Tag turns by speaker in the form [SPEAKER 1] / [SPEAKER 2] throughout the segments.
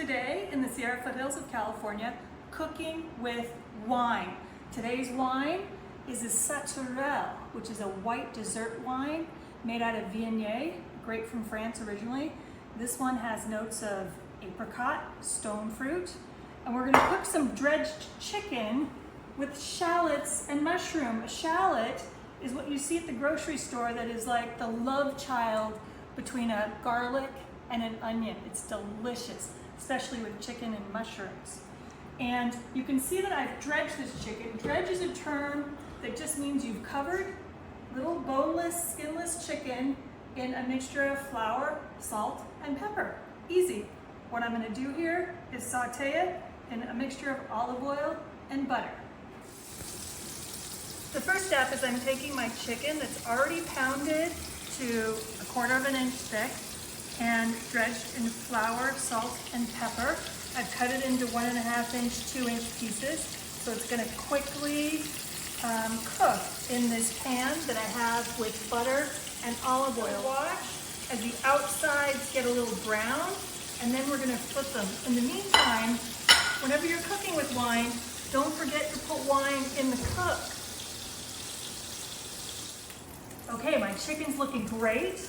[SPEAKER 1] Today in the Sierra foothills of California, cooking with wine. Today's wine is a Sauterelle, which is a white dessert wine made out of viognier, grape from France originally. This one has notes of apricot, stone fruit, and we're gonna cook some dredged chicken with shallots and mushroom. A shallot is what you see at the grocery store that is like the love child between a garlic and an onion. It's delicious, especially with chicken and mushrooms. And you can see that I've dredged this chicken. Dredge is a term that just means you've covered little boneless, skinless chicken in a mixture of flour, salt, and pepper. Easy. What I'm gonna do here is saute it in a mixture of olive oil and butter. The first step is I'm taking my chicken that's already pounded to 1/4 inch thick and dredged in flour, salt, and pepper. I've cut it into 1.5 inch, 2 inch pieces, so it's gonna quickly cook in this pan that I have with butter and olive oil. Watch as the outsides get a little brown, and then we're gonna flip them. In the meantime, whenever you're cooking with wine, don't forget to put wine in the cook. Okay, my chicken's looking great.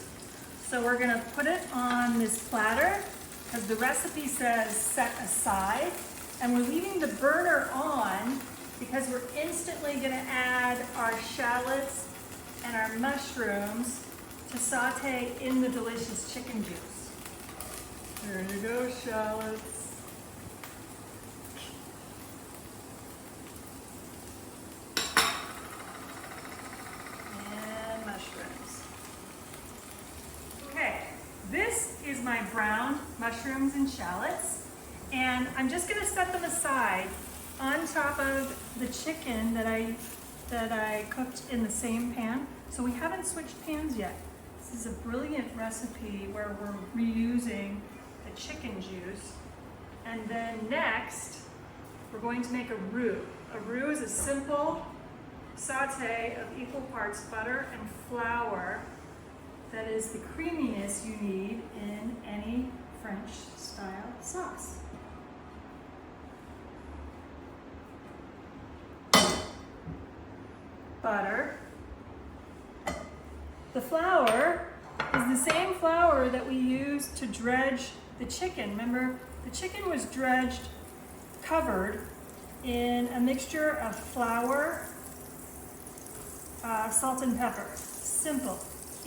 [SPEAKER 1] So we're gonna put it on this platter, because the recipe says set aside, and we're leaving the burner on because we're instantly gonna add our shallots and our mushrooms to saute in the delicious chicken juice. There you go, shallots. And mushrooms. Okay, this is my brown mushrooms and shallots, and I'm just gonna set them aside on top of the chicken that I cooked in the same pan. So we haven't switched pans yet. This is a brilliant recipe where we're reusing the chicken juice. And then next, we're going to make a roux. A roux is a simple saute of equal parts butter and flour that is the creaminess you need in any French style sauce. Butter. The flour is the same flour that we used to dredge the chicken. Remember, the chicken was dredged, covered in a mixture of flour, salt and pepper. Simple,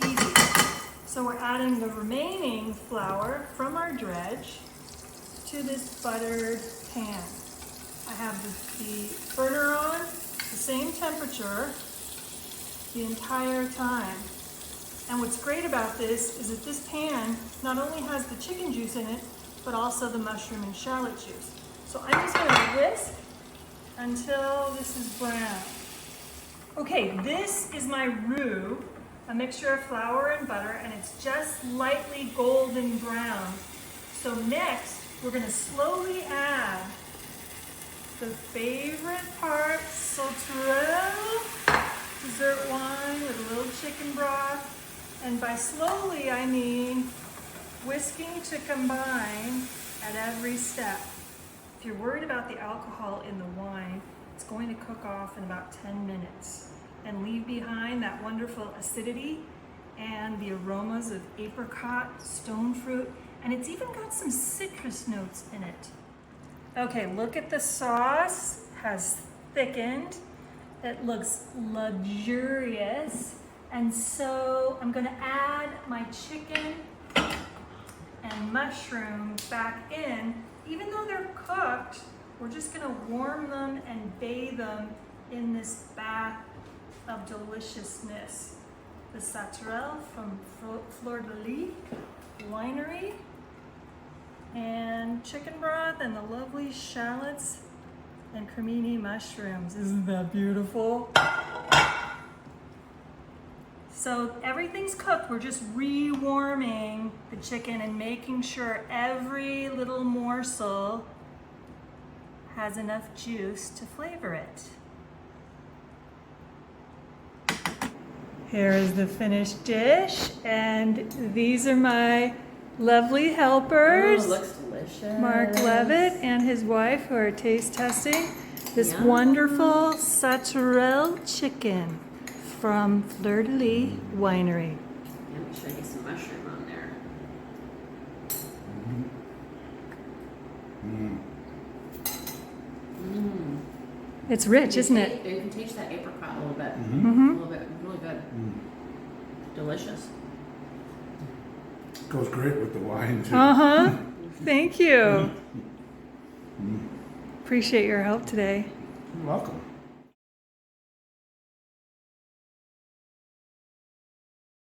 [SPEAKER 1] easy. So we're adding the remaining flour from our dredge to this buttered pan. I have the burner on, the same temperature the entire time. And what's great about this is that this pan not only has the chicken juice in it, but also the mushroom and shallot juice. So I'm just gonna whisk until this is brown. Okay, this is my roux, a mixture of flour and butter, and it's just lightly golden brown. So next, we're gonna slowly add the favorite part, Sauterelle, dessert wine with a little chicken broth. And by slowly, I mean whisking to combine at every step. If you're worried about the alcohol in the wine, it's going to cook off in about 10 minutes and leave behind that wonderful acidity and the aromas of apricot, stone fruit, and it's even got some citrus notes in it. Okay, look at the sauce, has thickened. It looks luxurious. And so I'm gonna add my chicken and mushroom back in. Even though they're cooked, we're just gonna warm them and bathe them in this bath of deliciousness. The Sauterelle from Fleur de Lys Winery, and chicken broth and the lovely shallots and cremini mushrooms. Isn't that beautiful? So everything's cooked. We're just rewarming the chicken and making sure every little morsel has enough juice to flavor it. Here is the finished dish, and these are my lovely helpers.
[SPEAKER 2] Oh, it looks delicious. Delicious.
[SPEAKER 1] Mark Levitt and his wife who are taste testing this
[SPEAKER 2] Yum.
[SPEAKER 1] wonderful Sauterelle chicken from Fleur de Lys Winery.
[SPEAKER 2] Yeah, make sure I get some mushroom on there.
[SPEAKER 1] It's rich, isn't it?
[SPEAKER 2] You can taste that apricot a little bit.
[SPEAKER 1] Mm-hmm.
[SPEAKER 2] A little bit. Really good. Delicious.
[SPEAKER 3] Goes great with the wine too.
[SPEAKER 1] Uh-huh. Thank you. Appreciate your help today.
[SPEAKER 3] You're welcome.